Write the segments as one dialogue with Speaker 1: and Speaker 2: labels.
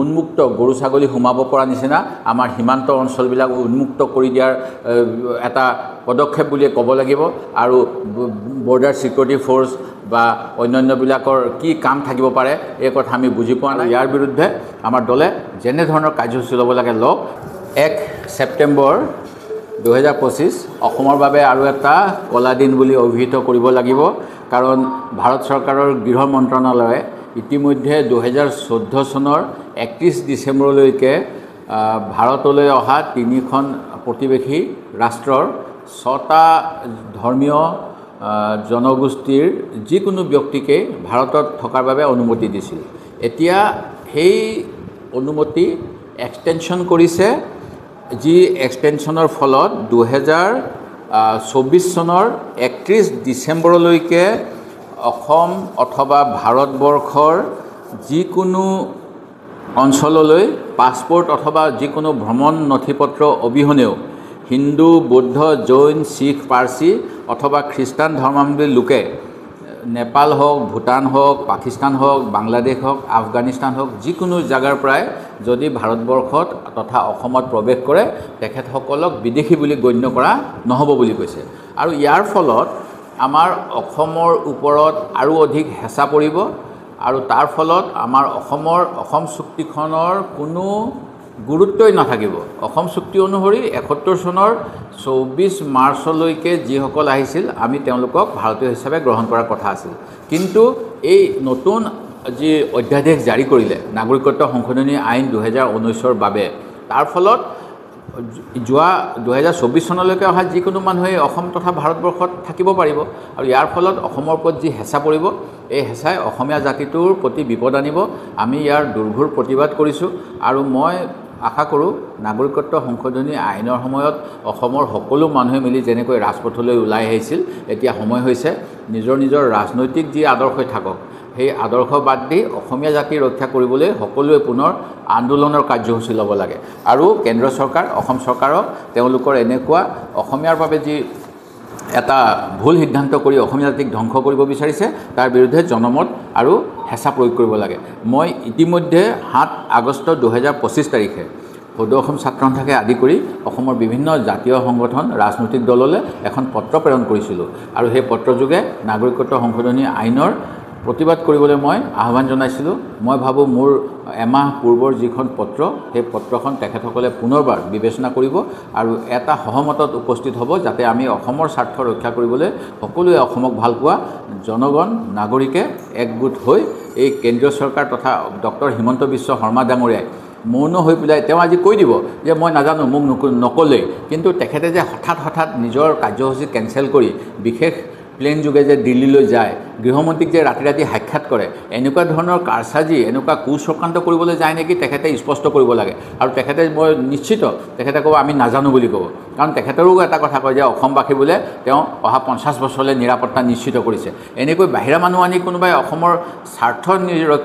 Speaker 1: উন্মুক্ত গৰু ছাগলী সোমাব পৰা নিচিনা আমাৰ সীমান্ত অঞ্চলবিলাক উন্মুক্ত কৰি দিয়াৰ এটা পদক্ষেপ বুলিয়ে ক'ব লাগিব আৰু বৰ্ডাৰ সিকিউৰিটি ফ'ৰ্স বা অন্যান্যবিলাকৰ কি কাম থাকিব পাৰে এই কথা আমি বুজি পোৱা নাই। ইয়াৰ বিৰুদ্ধে আমাৰ দলে যেনে ধৰণৰ কাৰ্যসূচী ল'ব লাগে লওক। 1 ছেপ্টেম্বৰ 2025 অসমৰ বাবে আৰু এটা কলা দিন বুলি অভিহিত কৰিব লাগিব, কাৰণ ভাৰত চৰকাৰৰ গৃহ মন্ত্ৰণালয়ে ইতিমধ্যে 2014 চনৰ 31 ডিচেম্বৰলৈকে ভাৰতলৈ অহা 3খন প্ৰতিবেশী ৰাষ্ট্ৰৰ 6টা ধৰ্মীয় জনগোষ্ঠীৰ যিকোনো ব্যক্তিকে ভাৰতত থকাৰ বাবে অনুমতি দিছিল। এতিয়া সেই অনুমতি এক্সটেনশ্যন কৰিছে, যি এক্সটেনশ্যনৰ ফলত 2024 চনৰ 31 ডিচেম্বৰলৈকে অসম অথবা ভাৰতবৰ্ষৰ যিকোনো অঞ্চললৈ পাছপোৰ্ট অথবা যিকোনো ভ্ৰমণ নথিপত্ৰ অবিহনেও হিন্দু, বৌদ্ধ, জৈন, শিখ, পাৰ্চী অথবা খ্ৰীষ্টান ধৰ্মাৱলম্বী লোকে নেপাল হওক, ভূটান হওক, পাকিস্তান হওক, বাংলাদেশ হওক, আফগানিস্তান হওক, যিকোনো জাগাৰ পৰাই যদি ভাৰতবৰ্ষত তথা অসমত প্ৰৱেশ কৰে তেখেতসকলক বিদেশী বুলি গণ্য কৰা নহ'ব বুলি কৈছে। আৰু ইয়াৰ ফলত আমাৰ অসমৰ ওপৰত আৰু অধিক হেঁচা পৰিব আৰু তাৰ ফলত আমাৰ অসম চুক্তিখনৰ কোনো গুৰুত্বই নাথাকিব। অসম চুক্তি অনুসৰি 71 চনৰ 24 মাৰ্চলৈকে যিসকল আহিছিল আমি তেওঁলোকক ভাৰতীয় হিচাপে গ্ৰহণ কৰাৰ কথা আছিল, কিন্তু এই নতুন যি অধ্যাদেশ জাৰি কৰিলে নাগৰিকত্ব সংশোধনী আইন 2019ৰ বাবে, তাৰ ফলত যোৱা 2024 চনলৈকে অহা যিকোনো মানুহে অসম তথা ভাৰতবৰ্ষত থাকিব পাৰিব আৰু ইয়াৰ ফলত অসমৰ ওপৰত যি হেঁচা পৰিব এই হেঁচাই অসমীয়া জাতিটোৰ প্ৰতি বিপদ আনিব। আমি ইয়াৰ দুৰ্ঘোৰ প্ৰতিবাদ কৰিছোঁ আৰু মই আশা কৰোঁ নাগৰিকত্ব সংশোধনী আইনৰ সময়ত অসমৰ সকলো মানুহে মিলি যেনেকৈ ৰাজপথলৈ ওলাই আহিছিল, এতিয়া সময় হৈছে নিজৰ নিজৰ ৰাজনৈতিক যি আদৰ্শই থাকক সেই আদৰ্শ বাদ দি অসমীয়া জাতি ৰক্ষা কৰিবলৈ সকলোৱে পুনৰ আন্দোলনৰ কাৰ্যসূচী ল'ব লাগে। আৰু কেন্দ্ৰ চৰকাৰ, অসম চৰকাৰক তেওঁলোকৰ এনেকুৱা অসমীয়াৰ বাবে যি এটা ভুল সিদ্ধান্ত কৰি অসমীয়া জাতিক ধ্বংস কৰিব বিচাৰিছে তাৰ বিৰুদ্ধে জনমত আৰু হেঁচা প্ৰয়োগ কৰিব লাগে। মই ইতিমধ্যে 7 আগষ্ট 2025 তাৰিখে সদৌ অসম ছাত্ৰ সন্থাকে আদি কৰি অসমৰ বিভিন্ন জাতীয় সংগঠন, ৰাজনৈতিক দললৈ এখন পত্ৰ প্ৰেৰণ কৰিছিলোঁ আৰু সেই পত্ৰযোগে নাগৰিকত্ব সংশোধনী আইনৰ প্ৰতিবাদ কৰিবলৈ মই আহ্বান জনাইছিলোঁ। মই ভাবোঁ মোৰ এমাহ পূৰ্বৰ যিখন পত্ৰ সেই পত্ৰখন তেখেতসকলে পুনৰবাৰ বিবেচনা কৰিব আৰু এটা সহমতত উপস্থিত হ'ব যাতে আমি অসমৰ স্বাৰ্থ ৰক্ষা কৰিবলৈ সকলোৱে অসমক ভাল পোৱা জনগণ, নাগৰিকে একগোট হৈ এই কেন্দ্ৰীয় চৰকাৰ তথা ডক্টৰ হিমন্ত বিশ্ব শৰ্মা ডাঙৰীয়াই মৌন হৈ পেলাই তেওঁ আজি কৈ দিব যে মই নাজানো, মোক নক'লেই, কিন্তু তেখেতে যে হঠাৎ নিজৰ কাৰ্যসূচী কেঞ্চেল কৰি বিশেষ প্লেন যোগে যে দিল্লীলৈ যায়, গৃহমন্ত্ৰীক যে ৰাতি ৰাতি সাক্ষাৎ কৰে, এনেকুৱা ধৰণৰ কাৰচাজি, এনেকুৱা কুচক্ৰান্ত কৰিবলৈ যায় নেকি তেখেতে স্পষ্ট কৰিব লাগে। আৰু তেখেতে মই নিশ্চিত তেখেতে ক'ব আমি নাজানো বুলি ক'ব, কাৰণ তেখেতৰো এটা কথা কয় যে অসমবাসী বোলে তেওঁ অহা 50 বছৰলৈ নিৰাপত্তা নিশ্চিত কৰিছে। এনেকৈ বাহিৰা মানুহ আনি কোনোবাই অসমৰ স্বাৰ্থ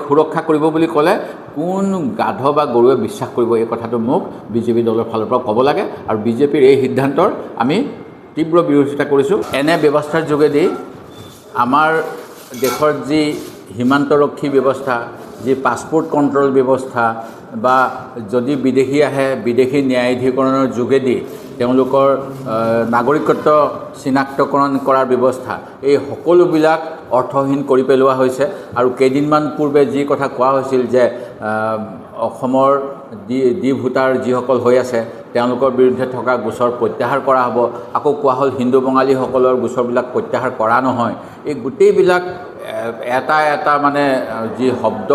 Speaker 1: সুৰক্ষা কৰিব বুলি ক'লে কোন গাধ বা গৰুৱে বিশ্বাস কৰিব? এই কথাটো মোক বিজেপি দলৰ ফালৰ পৰা ক'ব লাগে আৰু বিজেপিৰ এই সিদ্ধান্তৰ আমি তীব্ৰ বিৰোধিতা কৰিছোঁ। এনে ব্যৱস্থাৰ যোগেদি আমাৰ দেশৰ যি সীমান্তৰক্ষী ব্যৱস্থা, যি পাছপোৰ্ট কণ্ট্ৰল ব্যৱস্থা বা যদি বিদেশী আহে বিদেশী ন্যায়াধীকৰণৰ যোগেদি তেওঁলোকৰ নাগৰিকত্ব চিনাক্তকৰণ কৰাৰ ব্যৱস্থা, এই সকলোবিলাক অৰ্থহীন কৰি পেলোৱা হৈছে। আৰু কেইদিনমান পূৰ্বে যি কথা কোৱা হৈছিল যে অসমৰ ডি ভোটাৰ যিসকল হৈ আছে তেওঁলোকৰ বিৰুদ্ধে থকা গোচৰ প্ৰত্যাহাৰ কৰা হ'ব, আকৌ কোৱা হ'ল হিন্দু বঙালীসকলৰ গোচৰবিলাক প্ৰত্যাহাৰ কৰা নহয়। এই গোটেইবিলাক এটা মানে যি শব্দ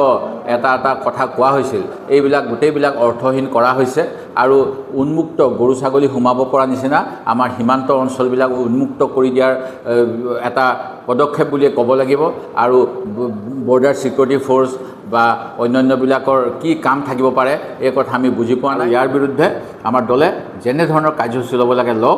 Speaker 1: এটা কথা কোৱা হৈছিল এইবিলাক গোটেইবিলাক অৰ্থহীন কৰা হৈছে আৰু উন্মুক্ত গৰু ছাগলী সোমাব পৰা নিচিনা আমাৰ সীমান্ত অঞ্চলবিলাক উন্মুক্ত কৰি দিয়াৰ এটা পদক্ষেপ বুলিয়ে ক'ব লাগিব। আৰু বৰ্ডাৰ সিকিউৰিটি ফ'ৰ্স বা অন্যান্যবিলাকৰ কি কাম থাকিব পাৰে এই কথা আমি বুজি পোৱা নাই। ইয়াৰ বিৰুদ্ধে আমাৰ দলে যেনে ধৰণৰ কাৰ্যসূচী ল'ব লাগে লওক।